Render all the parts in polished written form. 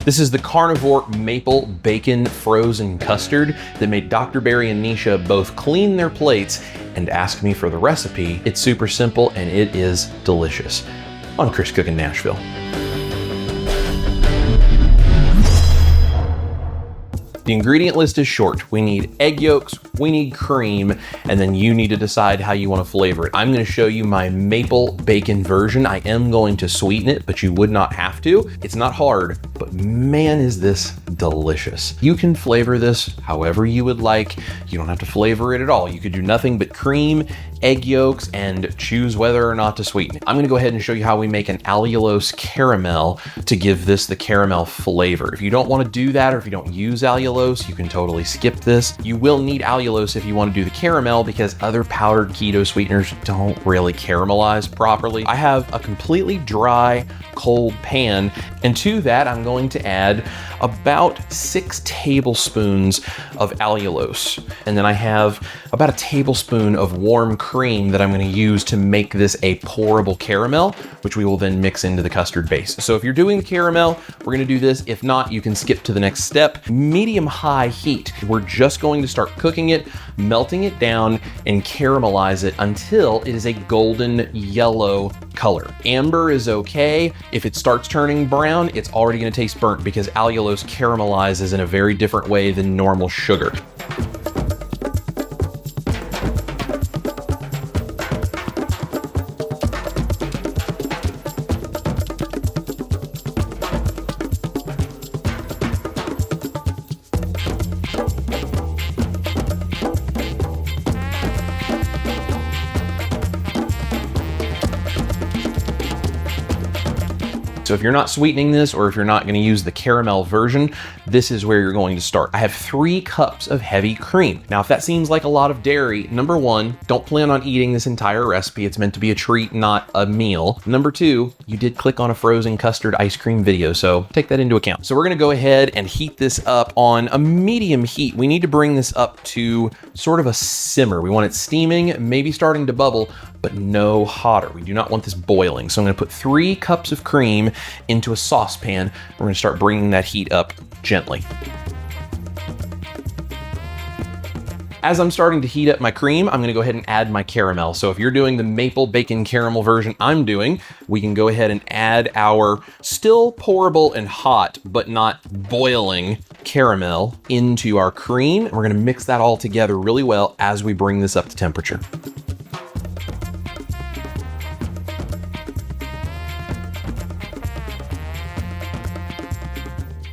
This is the Carnivore Maple Bacon Frozen Custard that made Dr. Barry and Nisha both clean their plates and ask me for the recipe. It's super simple and it is delicious. On Chris Cookin' Nashville. The ingredient list is short. We need egg yolks, we need cream, and then you need to decide how you want to flavor it. I'm going to show you my maple bacon version. I am going to sweeten it, but you would not have to. It's not hard, but man, is this delicious. You can flavor this however you would like. You don't have to flavor it at all. You could do nothing but cream, egg yolks, and choose whether or not to sweeten it. I'm going to go ahead and show you how we make an allulose caramel to give this the caramel flavor. If you don't want to do that, or if you don't use allulose, you can totally skip this. You will need allulose if you want to do the caramel because other powdered keto sweeteners don't really caramelize properly. I have a completely dry, cold pan, and to that I'm going to add about 6 tablespoons of allulose. And then I have about a tablespoon of warm cream that I'm going to use to make this a pourable caramel, which we will then mix into the custard base. So if you're doing the caramel, we're going to do this. If not, you can skip to the next step. Medium-high heat. We're just going to start cooking it, melting it down, and caramelize it until it is a golden yellow color. Amber is okay. If it starts turning brown, it's already going to taste burnt because allulose caramelizes in a very different way than normal sugar. So if you're not sweetening this, or if you're not going to use the caramel version, this is where you're going to start. I have 3 cups of heavy cream. Now, if that seems like a lot of dairy, number 1, don't plan on eating this entire recipe. It's meant to be a treat, not a meal. Number 2, you did click on a frozen custard ice cream video, so take that into account. So we're going to go ahead and heat this up on a medium heat. We need to bring this up to sort of a simmer. We want it steaming, maybe starting to bubble, but no hotter. We do not want this boiling. So I'm going to put 3 cups of cream into a saucepan. We're going to start bringing that heat up gently. As I'm starting to heat up my cream, I'm going to go ahead and add my caramel. So if you're doing the maple bacon caramel version I'm doing, we can go ahead and add our still pourable and hot, but not boiling caramel into our cream. We're going to mix that all together really well as we bring this up to temperature.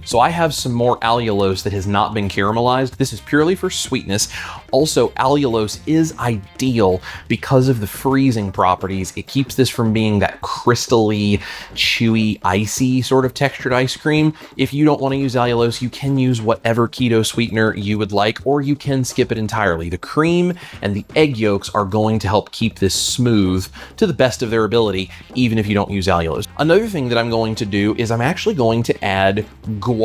So I have some more allulose that has not been caramelized. This is purely for sweetness. Also, allulose is ideal because of the freezing properties. It keeps this from being that crystally, chewy, icy sort of textured ice cream. If you don't want to use allulose, you can use whatever keto sweetener you would like, or you can skip it entirely. The cream and the egg yolks are going to help keep this smooth to the best of their ability, even if you don't use allulose. Another thing that I'm going to do is I'm actually going to add guar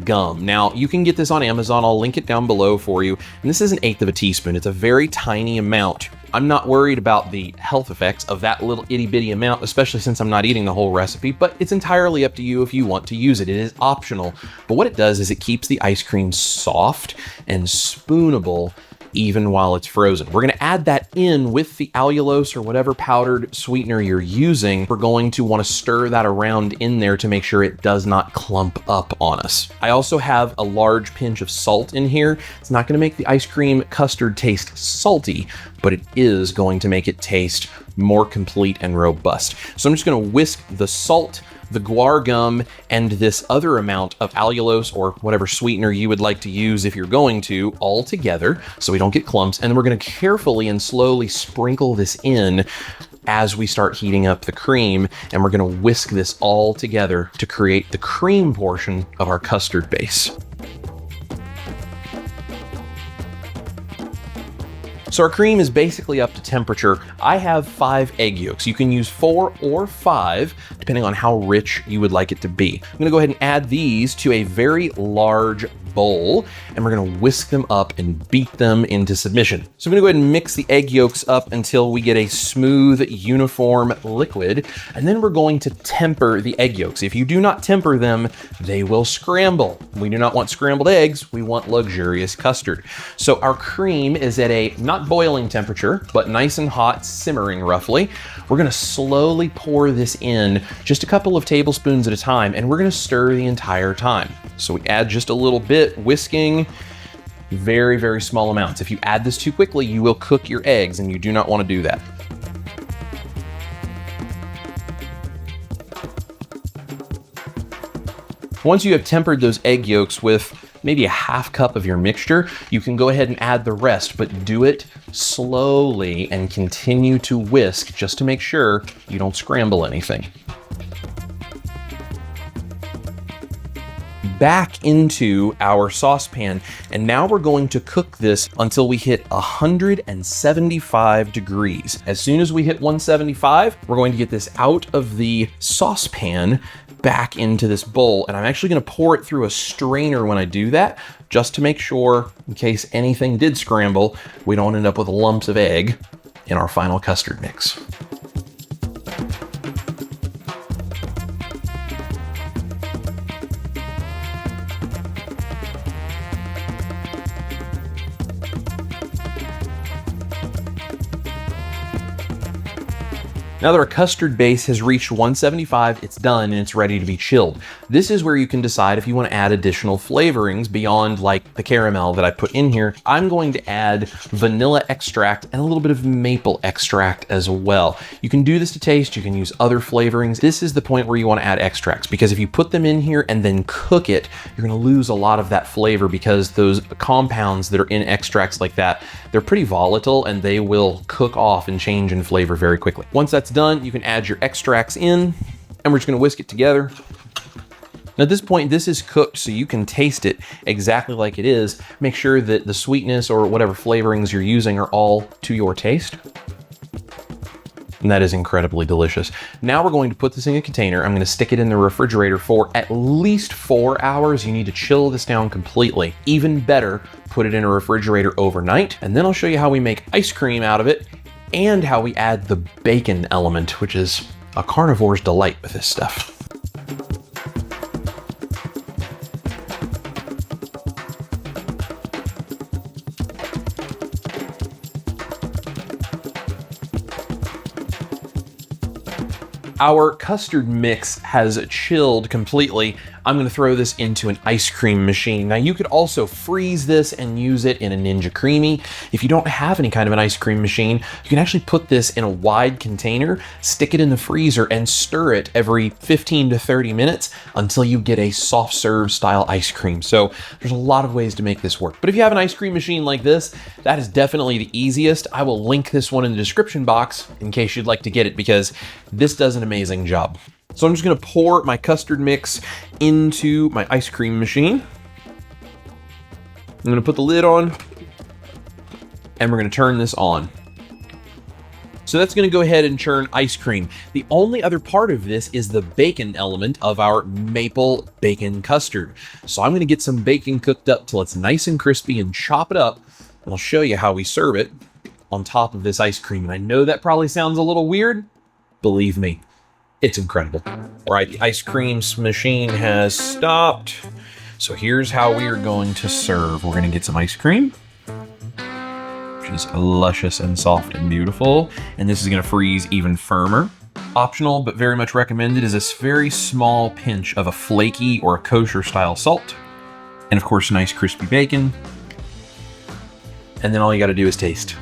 gum. Now, you can get this on Amazon. I'll link it down below for you. And this is 1/8 of a teaspoon. It's a very tiny amount. I'm not worried about the health effects of that little itty bitty amount, especially since I'm not eating the whole recipe, but it's entirely up to you if you want to use it. It is optional. But what it does is it keeps the ice cream soft and spoonable even while it's frozen. We're going to add that in with the allulose or whatever powdered sweetener you're using. We're going to want to stir that around in there to make sure it does not clump up on us. I also have a large pinch of salt in here. It's not going to make the ice cream custard taste salty, but it is going to make it taste more complete and robust. So I'm just going to whisk the salt, the guar gum, and this other amount of allulose or whatever sweetener you would like to use if you're going to, all together so we don't get clumps. And then we're going to carefully and slowly sprinkle this in as we start heating up the cream, and we're going to whisk this all together to create the cream portion of our custard base. So our cream is basically up to temperature. I have 5 egg yolks. You can use 4 or 5, depending on how rich you would like it to be. I'm gonna go ahead and add these to a very large bowl, and we're gonna whisk them up and beat them into submission. So I'm gonna go ahead and mix the egg yolks up until we get a smooth, uniform liquid, and then we're going to temper the egg yolks. If you do not temper them, they will scramble. We do not want scrambled eggs, we want luxurious custard. So our cream is at a not boiling temperature, but nice and hot, simmering roughly. We're gonna slowly pour this in just a couple of tablespoons at a time, and we're gonna stir the entire time. So we add just a little bit, whisking, very, very small amounts. If you add this too quickly, you will cook your eggs, and you do not want to do that. Once you have tempered those egg yolks with maybe a half cup of your mixture, you can go ahead and add the rest, but do it slowly and continue to whisk just to make sure you don't scramble anything. Back into our saucepan, and now we're going to cook this until we hit 175 degrees. As soon as we hit 175, we're going to get this out of the saucepan back into this bowl, and I'm actually going to pour it through a strainer when I do that, just to make sure, in case anything did scramble, we don't end up with lumps of egg in our final custard mix. Now that our custard base has reached 175, it's done and it's ready to be chilled. This is where you can decide if you want to add additional flavorings beyond like the caramel that I put in here. I'm going to add vanilla extract and a little bit of maple extract as well. You can do this to taste, you can use other flavorings. This is the point where you want to add extracts, because if you put them in here and then cook it, you're going to lose a lot of that flavor, because those compounds that are in extracts like that, they're pretty volatile and they will cook off and change in flavor very quickly. Once that's done, you can add your extracts in, and we're just gonna whisk it together. Now at this point, this is cooked so you can taste it exactly like it is. Make sure that the sweetness or whatever flavorings you're using are all to your taste. And that is incredibly delicious. Now we're going to put this in a container. I'm gonna stick it in the refrigerator for at least 4 hours. You need to chill this down completely. Even better, put it in a refrigerator overnight, and then I'll show you how we make ice cream out of it and how we add the bacon element, which is a carnivore's delight with this stuff. Our custard mix has chilled completely. I'm gonna throw this into an ice cream machine. Now you could also freeze this and use it in a Ninja Creamy. If you don't have any kind of an ice cream machine, you can actually put this in a wide container, stick it in the freezer, and stir it every 15 to 30 minutes until you get a soft serve style ice cream. So there's a lot of ways to make this work. But if you have an ice cream machine like this, that is definitely the easiest. I will link this one in the description box in case you'd like to get it, because this does an amazing job. So I'm just gonna pour my custard mix into my ice cream machine. I'm gonna put the lid on, and we're gonna turn this on. So that's gonna go ahead and churn ice cream. The only other part of this is the bacon element of our maple bacon custard. So I'm gonna get some bacon cooked up till it's nice and crispy and chop it up, and I'll show you how we serve it on top of this ice cream. And I know that probably sounds a little weird. Believe me, it's incredible. All right, the ice cream machine has stopped. So here's how we are going to serve. We're gonna get some ice cream, which is luscious and soft and beautiful. And this is gonna freeze even firmer. Optional, but very much recommended, is this very small pinch of a flaky or a kosher style salt. And of course, nice crispy bacon. And then all you gotta do is taste.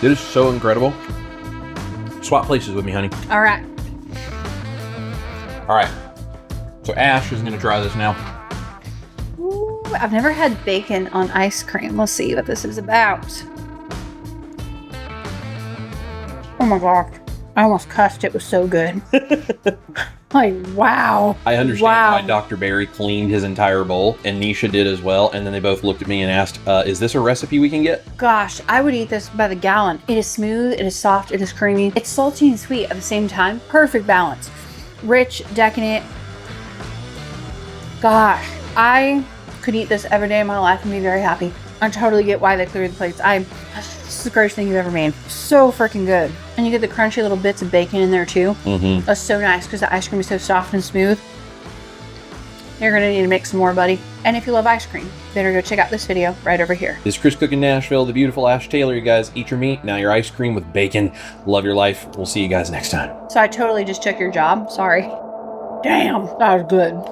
It is so incredible. Swap places with me, honey. All right. All right. So Ash is gonna try this now. Ooh, I've never had bacon on ice cream. Let's see what this is about. Oh my gosh. I almost cussed. It was so good. Like, wow. I understand why Dr. Barry cleaned his entire bowl, and Nisha did as well, and then they both looked at me and asked, is this a recipe we can get? Gosh, I would eat this by the gallon. It is smooth, it is soft, it is creamy. It's salty and sweet at the same time. Perfect balance. Rich, decadent. Gosh, I could eat this every day of my life and be very happy. I totally get why they cleared the plates. This is the greatest thing you've ever made. So freaking good. And you get the crunchy little bits of bacon in there too. Mm-hmm. That's so nice because the ice cream is so soft and smooth. You're gonna need to make some more, buddy. And if you love ice cream, better go check out this video right over here. This is Chris cooking Nashville, the beautiful Ash Taylor. You guys eat your meat, now your ice cream with bacon. Love your life. We'll see you guys next time. So I totally just took your job. Sorry. Damn, that was good.